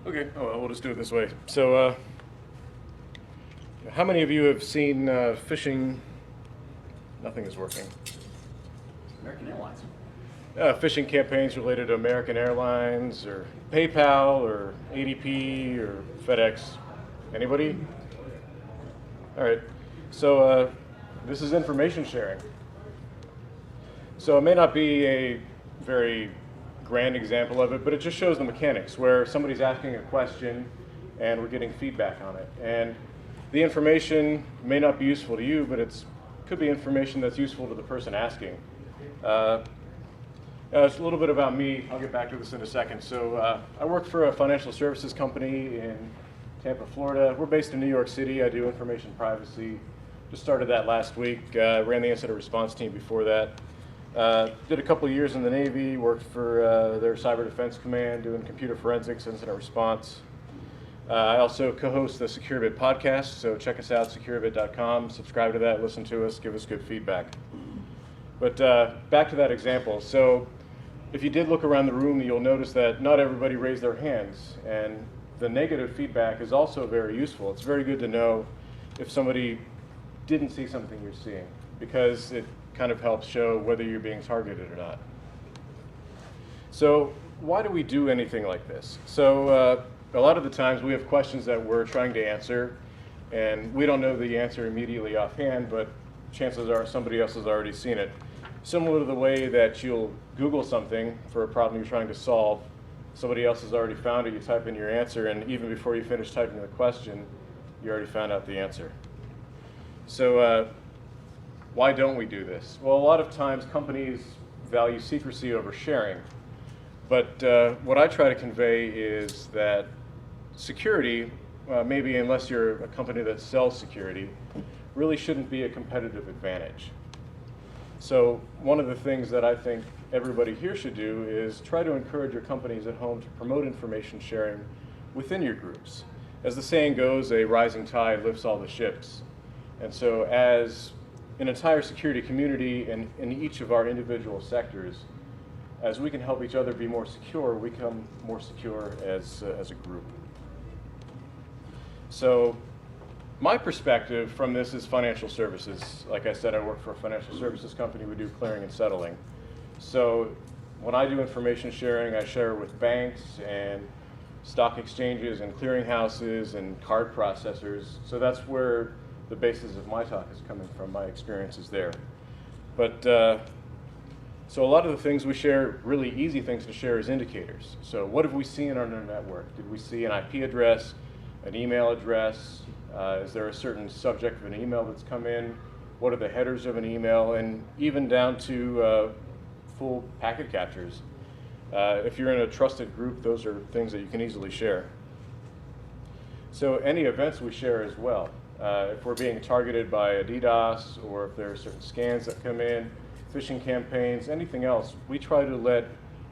Okay, oh, well, we'll just do it this way. So, how many of you have seen phishing? Nothing is working. American Airlines. Phishing campaigns related to American Airlines or PayPal or ADP or FedEx. Anybody? All right. So, this is information sharing. So it may not be a very grand example of it, but it just shows the mechanics where somebody's asking a question and we're getting feedback on it. And the information may not be useful to you, but it could be information that's useful to the person asking. It's a little bit about me. I'll get back to this in a second. So I work for a financial services company in Tampa, Florida. We're based in New York City. I do information privacy. Just started that last week. Ran the incident response team before that. Did a couple of years in the Navy, worked for their Cyber Defense Command, doing computer forensics, incident response. I also co-host the SecureBit podcast, so check us out, securebit.com, subscribe to that, listen to us, give us good feedback. But back to that example. So if you did look around the room, you'll notice that not everybody raised their hands, and the negative feedback is also very useful. It's very good to know if somebody didn't see something you're seeing, because it kind of helps show whether you're being targeted or not. So why do we do anything like this? So a lot of the times we have questions that we're trying to answer, and we don't know the answer immediately offhand, but chances are somebody else has already seen it. Similar to the way that you'll Google something for a problem you're trying to solve, somebody else has already found it, you type in your answer, and even before you finish typing the question, you already found out the answer. So why don't we do this? Well, a lot of times companies value secrecy over sharing. But what I try to convey is that security, maybe unless you're a company that sells security, really shouldn't be a competitive advantage. So one of the things that I think everybody here should do is try to encourage your companies at home to promote information sharing within your groups. As the saying goes, a rising tide lifts all the ships. And so as an entire security community and in each of our individual sectors, as we can help each other be more secure, we become more secure as a group. So my perspective from this is financial services. Like I said, I work for a financial services company. We do clearing and settling. So when I do information sharing, I share with banks and stock exchanges and clearinghouses and card processors. So that's where the basis of my talk is coming from, my experiences there. But so a lot of the things we share, really easy things to share, is indicators. So what have we seen on our network? Did we see an IP address, an email address? Is there a certain subject of an email that's come in? What are the headers of an email? And even down to full packet captures. If you're in a trusted group, those are things that you can easily share. So any events we share as well. If we're being targeted by a DDoS, or if there are certain scans that come in, phishing campaigns, anything else, we try to let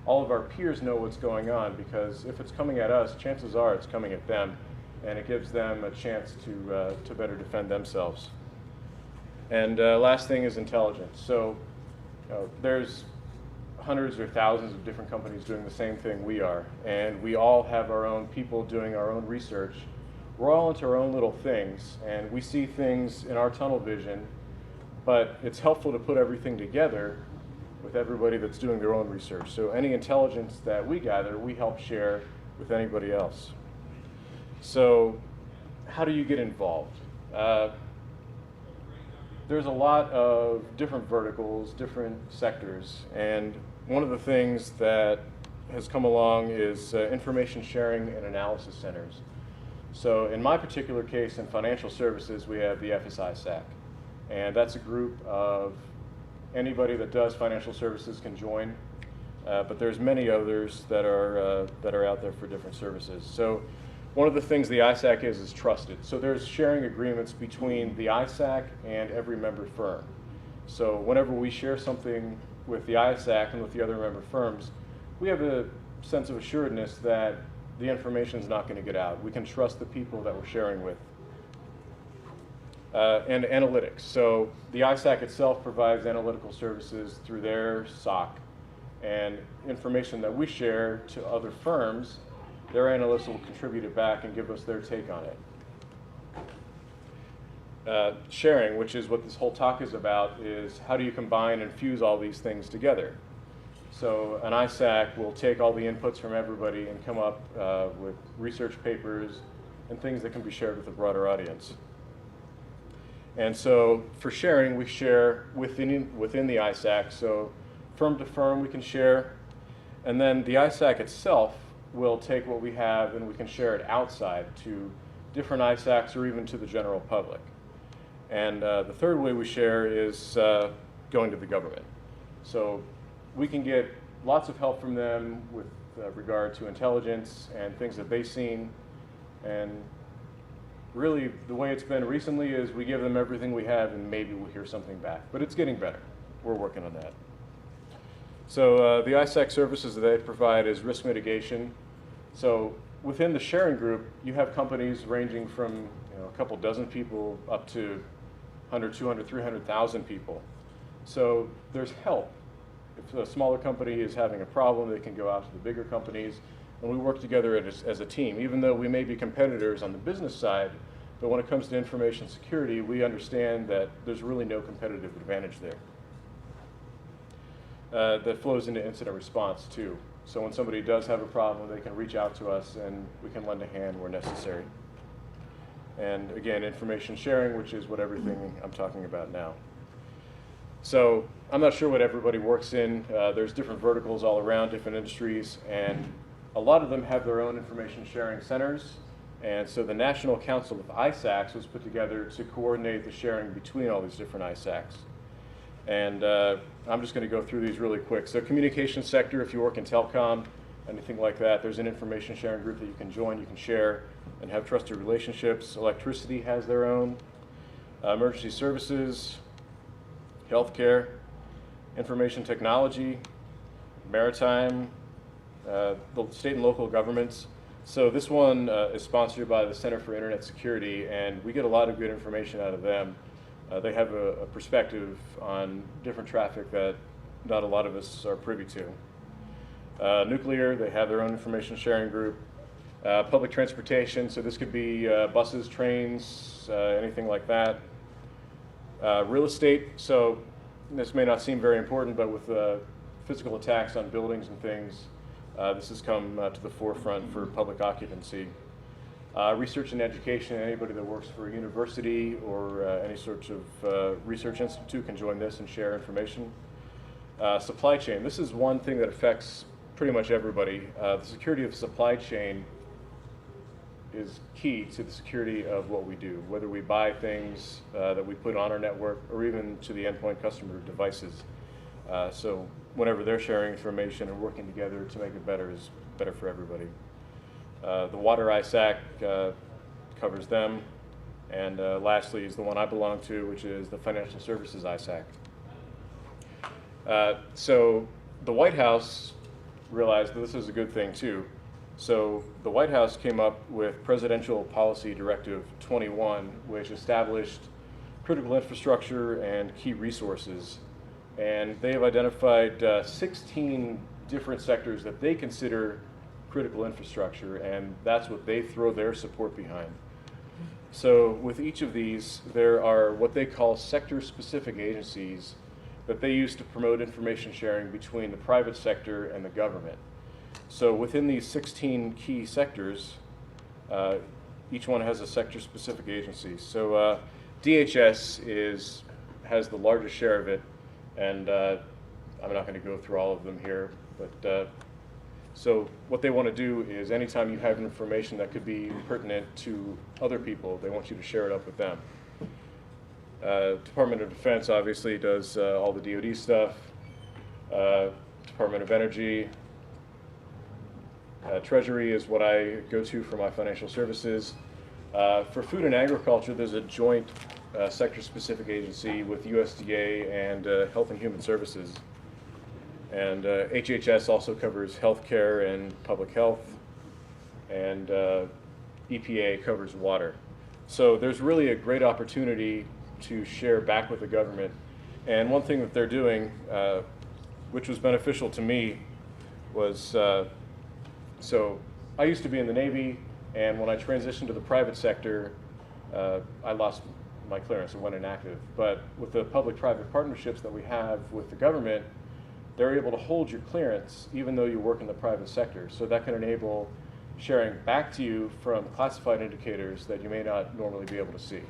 all of our peers know what's going on, because if it's coming at us, chances are it's coming at them, and it gives them a chance to better defend themselves. And last thing is intelligence. So there's hundreds or thousands of different companies doing the same thing we are, and we all have our own people doing our own research. We're all into our own little things, and we see things in our tunnel vision, but it's helpful to put everything together with everybody that's doing their own research. So any intelligence that we gather, we help share with anybody else. So how do you get involved? There's a lot of different verticals, different sectors, and one of the things that has come along is information sharing and analysis centers. So in my particular case, in financial services, we have the FSI-SAC. And that's a group of anybody that does financial services can join. But there's many others that are out there for different services. So one of the things the ISAC is trusted. So there's sharing agreements between the ISAC and every member firm. So whenever we share something with the ISAC and with the other member firms, we have a sense of assuredness that the information is not going to get out. We can trust the people that we're sharing with. And analytics. So the ISAC itself provides analytical services through their SOC, and information that we share to other firms their analysts will contribute it back and give us their take on it. Sharing, which is what this whole talk is about, is how do you combine and fuse all these things together. So an ISAC will take all the inputs from everybody and come up with research papers and things that can be shared with a broader audience. And so for sharing, we share within the ISAC. So firm to firm we can share, and then the ISAC itself will take what we have and we can share it outside to different ISACs or even to the general public. And the third way we share is going to the government. So we can get lots of help from them with regard to intelligence and things that they've seen. And really, the way it's been recently is we give them everything we have and maybe we'll hear something back. But it's getting better. We're working on that. So the ISAC services that they provide is risk mitigation. So within the sharing group, you have companies ranging from a couple dozen people up to 100, 200, 300,000 people. So there's help. If a smaller company is having a problem, they can go out to the bigger companies, and we work together as a team. Even though we may be competitors on the business side, but when it comes to information security, we understand that there's really no competitive advantage there. That flows into incident response too. So when somebody does have a problem, they can reach out to us and we can lend a hand where necessary. And again, information sharing, which is what everything I'm talking about now. So I'm not sure what everybody works in. There's different verticals all around, different industries, and a lot of them have their own information sharing centers. And so the National Council of ISACs was put together to coordinate the sharing between all these different ISACs. And I'm just going to go through these really quick. So communication sector, if you work in telecom, anything like that, there's an information sharing group that you can join, you can share, and have trusted relationships. Electricity has their own. Emergency services, healthcare, information technology, maritime, the state and local governments. So this one is sponsored by the Center for Internet Security, and we get a lot of good information out of them. They have a perspective on different traffic that not a lot of us are privy to. Nuclear, they have their own information sharing group. Public transportation, so this could be buses, trains, anything like that. Real estate, so this may not seem very important, but with physical attacks on buildings and things, this has come to the forefront for public occupancy. Research and education, anybody that works for a university or any sort of research institute can join this and share information. Supply chain, this is one thing that affects pretty much everybody. The security of supply chain is key to the security of what we do, whether we buy things that we put on our network or even to the endpoint customer devices. So whenever they're sharing information and working together to make it better is better for everybody. The Water ISAC covers them. And lastly is the one I belong to, which is the Financial Services ISAC. So the White House realized that this is a good thing too. So the White House came up with Presidential Policy Directive 21, which established critical infrastructure and key resources. And they have identified 16 different sectors that they consider critical infrastructure, and that's what they throw their support behind. So with each of these, there are what they call sector-specific agencies that they use to promote information sharing between the private sector and the government. So within these 16 key sectors, each one has a sector-specific agency. So DHS has the largest share of it, and I'm not going to go through all of them here, but so what they want to do is anytime you have information that could be pertinent to other people, they want you to share it up with them. Department of Defense obviously does all the DoD stuff. Department of Energy. Treasury is what I go to for my financial services. For food and agriculture, there's a joint sector-specific agency with USDA and Health and Human Services. And HHS also covers healthcare and public health, and EPA covers water. So there's really a great opportunity to share back with the government. And one thing that they're doing, which was beneficial to me, was so I used to be in the Navy, and when I transitioned to the private sector, I lost my clearance and went inactive. But with the public-private partnerships that we have with the government, they're able to hold your clearance even though you work in the private sector. So that can enable sharing back to you from classified indicators that you may not normally be able to see.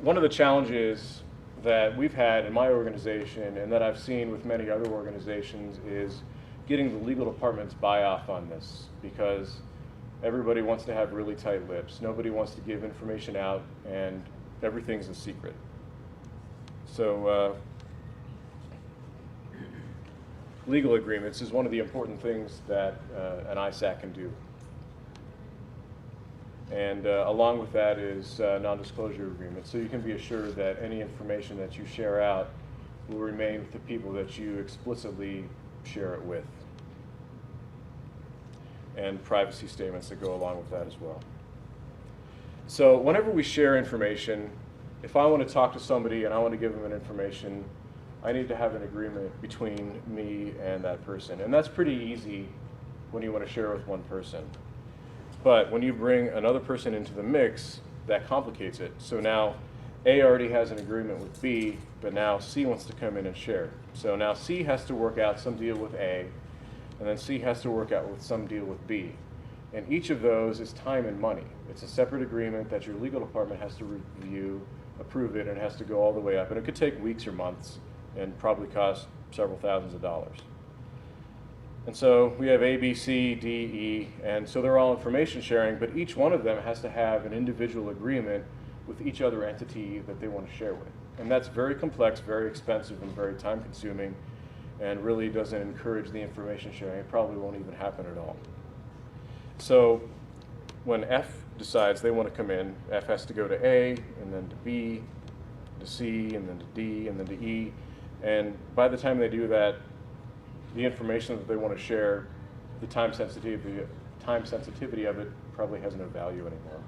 One of the challenges that we've had in my organization and that I've seen with many other organizations is getting the legal department's buy-off on this, because everybody wants to have really tight lips. Nobody wants to give information out, and everything's a secret. So legal agreements is one of the important things that an ISAC can do. And along with that is non-disclosure agreements. So you can be assured that any information that you share out will remain with the people that you explicitly share it with. And privacy statements that go along with that as well. So whenever we share information, if I want to talk to somebody and I want to give them an information, I need to have an agreement between me and that person. And that's pretty easy when you want to share with one person. But when you bring another person into the mix, that complicates it. So now A already has an agreement with B, but now C wants to come in and share. So now C has to work out some deal with A, and then C has to work out with some deal with B. And each of those is time and money. It's a separate agreement that your legal department has to review, approve it, and it has to go all the way up. And it could take weeks or months and probably cost several thousands of dollars. And so we have A, B, C, D, E, and so they're all information sharing, but each one of them has to have an individual agreement with each other entity that they want to share with. And that's very complex, very expensive, and very time consuming, and really doesn't encourage the information sharing. It probably won't even happen at all. So when F decides they want to come in, F has to go to A, and then to B, to C, and then to D, and then to E. And by the time they do that, the information that they want to share, the time sensitivity of it probably has no value anymore.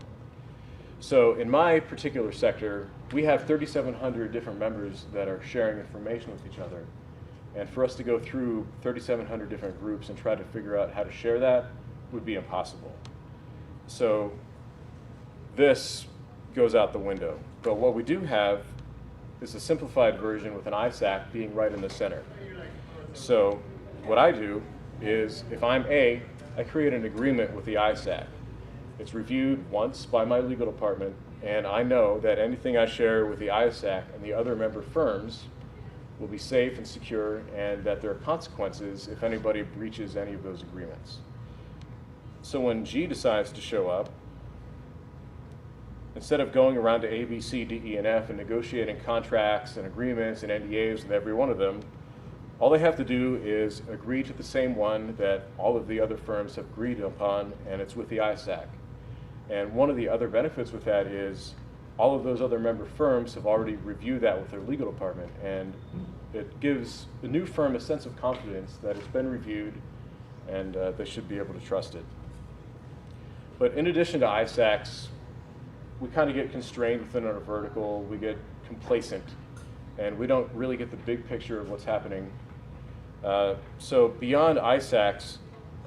So in my particular sector, we have 3,700 different members that are sharing information with each other. And for us to go through 3,700 different groups and try to figure out how to share that would be impossible. So this goes out the window. But what we do have is a simplified version with an ISAC being right in the center. So what I do is, if I'm A, I create an agreement with the ISAC. It's reviewed once by my legal department, and I know that anything I share with the ISAC and the other member firms will be safe and secure, and that there are consequences if anybody breaches any of those agreements. So when G decides to show up, instead of going around to A, B, C, D, E, and F and negotiating contracts and agreements and NDAs with every one of them, all they have to do is agree to the same one that all of the other firms have agreed upon, and it's with the ISAC. And one of the other benefits with that is all of those other member firms have already reviewed that with their legal department, and it gives the new firm a sense of confidence that it's been reviewed and they should be able to trust it. But in addition to ISACs, we kind of get constrained within our vertical, we get complacent, and we don't really get the big picture of what's happening. So beyond ISACs,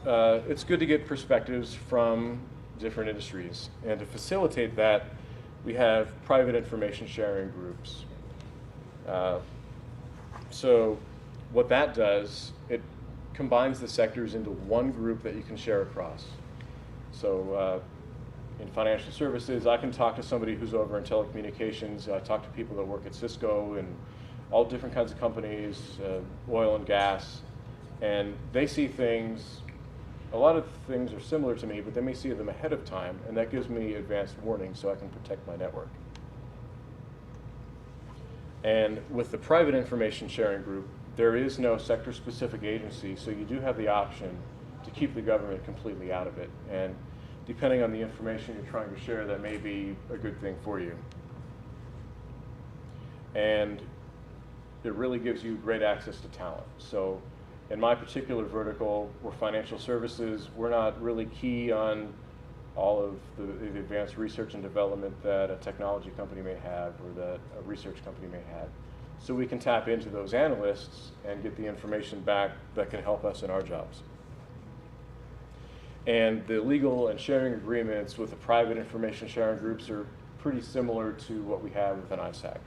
it's good to get perspectives from different industries. And to facilitate that, we have private information sharing groups. So what that does, it combines the sectors into one group that you can share across. So in financial services, I can talk to somebody who's over in telecommunications. I talk to people that work at Cisco and all different kinds of companies, oil and gas, and they see things, a lot of things are similar to me, but they may see them ahead of time, and that gives me advanced warning so I can protect my network. And with the private information sharing group, there is no sector-specific agency, so you do have the option to keep the government completely out of it. And depending on the information you're trying to share, that may be a good thing for you. And it really gives you great access to talent. So in my particular vertical, we're financial services. We're not really key on all of the advanced research and development that a technology company may have or that a research company may have. So we can tap into those analysts and get the information back that can help us in our jobs. And the legal and sharing agreements with the private information sharing groups are pretty similar to what we have with an ISAC.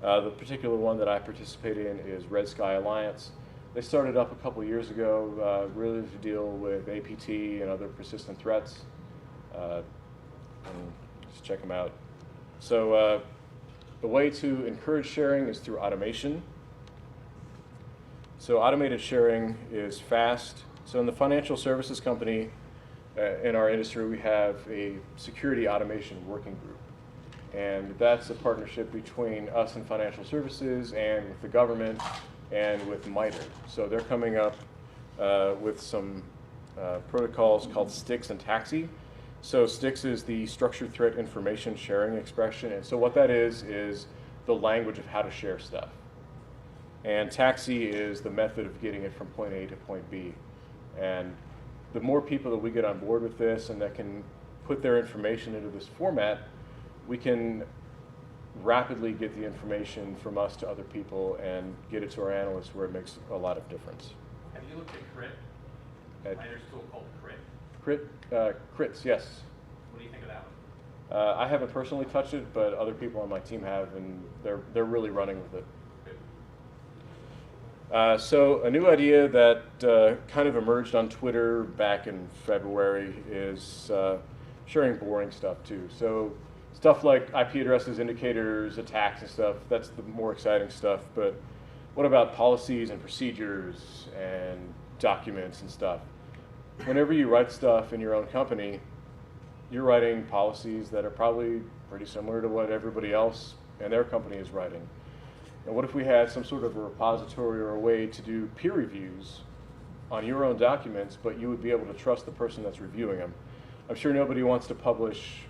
The particular one that I participate in is Red Sky Alliance. They started up a couple years ago, really to deal with APT and other persistent threats. And just check them out. So the way to encourage sharing is through automation. So automated sharing is fast. So in the financial services company, in our industry, we have a security automation working group. And that's a partnership between us and financial services and with the government and with MITRE. So they're coming up with some protocols called STIX and TAXI. So STIX is the Structured Threat Information Sharing Expression. And so what that is the language of how to share stuff. And TAXI is the method of getting it from point A to point B. And the more people that we get on board with this and that can put their information into this format, we can rapidly get the information from us to other people and get it to our analysts where it makes a lot of difference. Have you looked at CRIT? There's a tool called CRIT. Crits, yes. What do you think of that one? I haven't personally touched it, but other people on my team have, and they're really running with it. So a new idea that kind of emerged on Twitter back in February is sharing boring stuff too. So stuff like IP addresses, indicators, attacks and stuff, that's the more exciting stuff. But what about policies and procedures and documents and stuff? Whenever you write stuff in your own company, you're writing policies that are probably pretty similar to what everybody else in their company is writing. And what if we had some sort of a repository or a way to do peer reviews on your own documents, but you would be able to trust the person that's reviewing them? I'm sure nobody wants to publish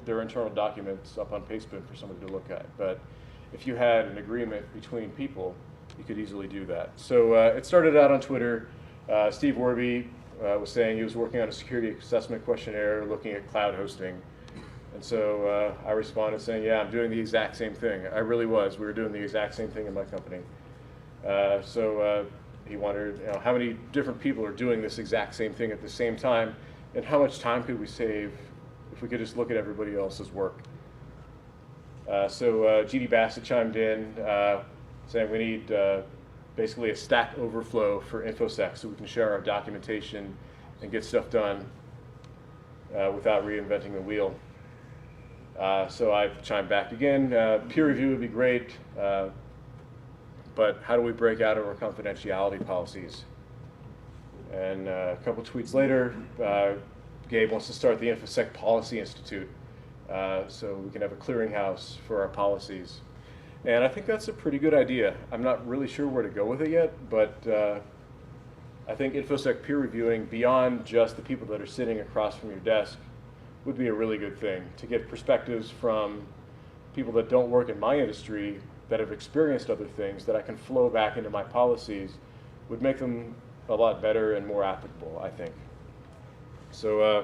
their internal documents up on Pastebin for somebody to look at, but if you had an agreement between people, you could easily do that. So it started out on Twitter. Steve Warby was saying he was working on a security assessment questionnaire looking at cloud hosting. And so I responded saying, yeah, I'm doing the exact same thing. I really was. We were doing the exact same thing in my company. So he wondered, how many different people are doing this exact same thing at the same time, and how much time could we save if we could just look at everybody else's work? So GD Bassett chimed in saying we need basically a Stack Overflow for InfoSec so we can share our documentation and get stuff done without reinventing the wheel. So I chimed back again. Peer review would be great, but how do we break out of our confidentiality policies? And a couple tweets later, Gabe wants to start the InfoSec Policy Institute so we can have a clearinghouse for our policies. And I think that's a pretty good idea. I'm not really sure where to go with it yet, but I think InfoSec peer reviewing beyond just the people that are sitting across from your desk would be a really good thing to get perspectives from people that don't work in my industry that have experienced other things that I can flow back into my policies would make them a lot better and more applicable, I think. So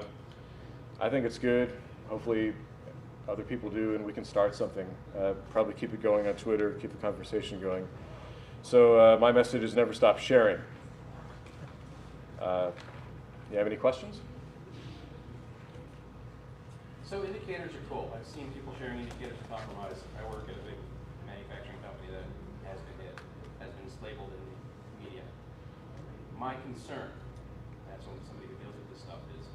I think it's good. Hopefully other people do and we can start something. Probably keep it going on Twitter, keep the conversation going. So my message is never stop sharing. You have any questions? So indicators are cool. I've seen people sharing indicators of compromise. I work at a big manufacturing company that has been hit, has been labeled in the media. My concern, that's when somebody who deals with this stuff, is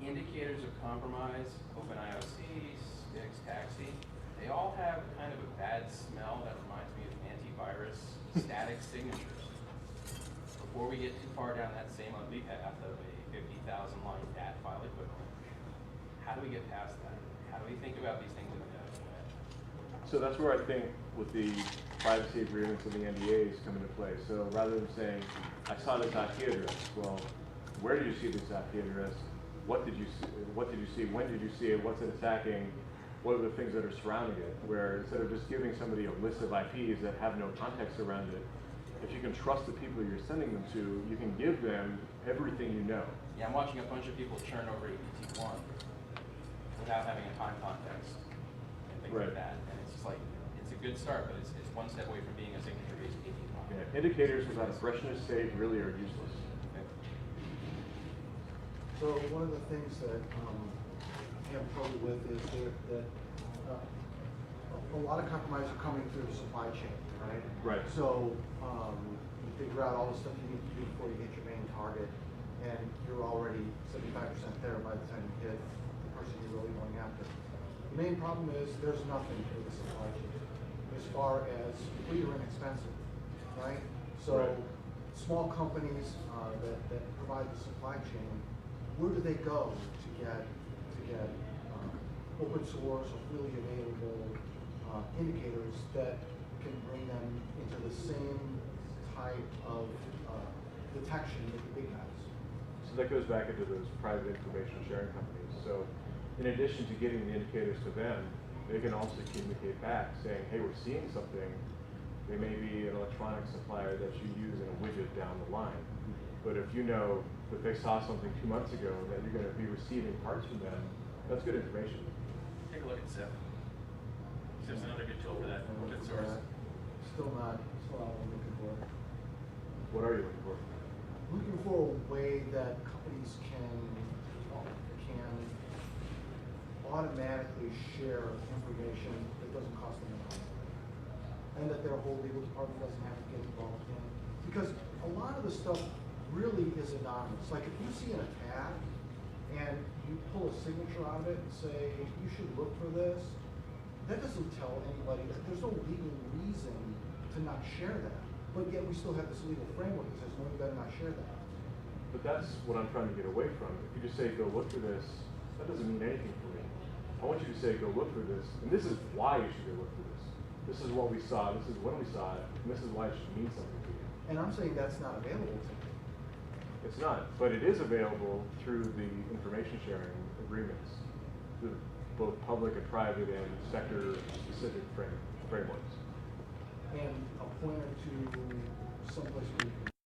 indicators of compromise, OpenIOC, STIX, TAXI, they all have kind of a bad smell that reminds me of antivirus static signatures. Before we get too far down that same ugly path of a 50,000 line DAT file equivalent, how do we get past that? How do we think about these things in a better way? So that's where I think with the privacy agreements and the NDAs come into play. So rather than saying, I saw this IP address, well, where did you see this IP address? What did you see? What did you see? When did you see it? What's it attacking? What are the things that are surrounding it? Where instead of just giving somebody a list of IPs that have no context around it, if you can trust the people you're sending them to, you can give them everything you know. Yeah, I'm watching a bunch of people churn over EPT1 without having a time context and things like that. And it's just like, it's a good start, but it's one step away from being a signature-based EPT1. Yeah, indicators without a freshness stage really are useless. Okay. So one of the things that I have trouble with is that a lot of compromises are coming through the supply chain, right? Right. So you figure out all the stuff you need to do before you hit your main target, and you're already 75% there by the time you hit the person you're really going after. The main problem is there's nothing for the supply chain as far as we are inexpensive, right? So Right. small companies that provide the supply chain, where do they go to get open source or freely available indicators that can bring them into the same type of detection with the big guys? So that goes back into those private information sharing companies. So in addition to getting the indicators to them, they can also communicate back saying, hey, we're seeing something. They may be an electronic supplier that you use in a widget down the line. But if you know that they saw something 2 months ago and that you're going to be receiving parts from them, that's good information. Take a look at SIP. SIP's another good tool for that, open source. Still not what I'm looking for. What are you looking for? Looking for a way that companies can automatically share information that doesn't cost them money, and that their whole legal department doesn't have to get involved in. Because a lot of the stuff really is anonymous. Like if you see an attack and you pull a signature out of it and say, you should look for this, that doesn't tell anybody, that there's no legal reason to not share that. But yet we still have this legal framework that says, no, you better not share that. But that's what I'm trying to get away from. If you just say, go look for this, that doesn't mean anything for me. I want you to say, go look for this, and this is why you should go look for this. This is what we saw, this is when we saw it, and this is why it should mean something to you. And I'm saying that's not available to me. It's not, but it is available through the information sharing agreements, the both public and private and sector-specific frameworks. And a pointer to someplace where you can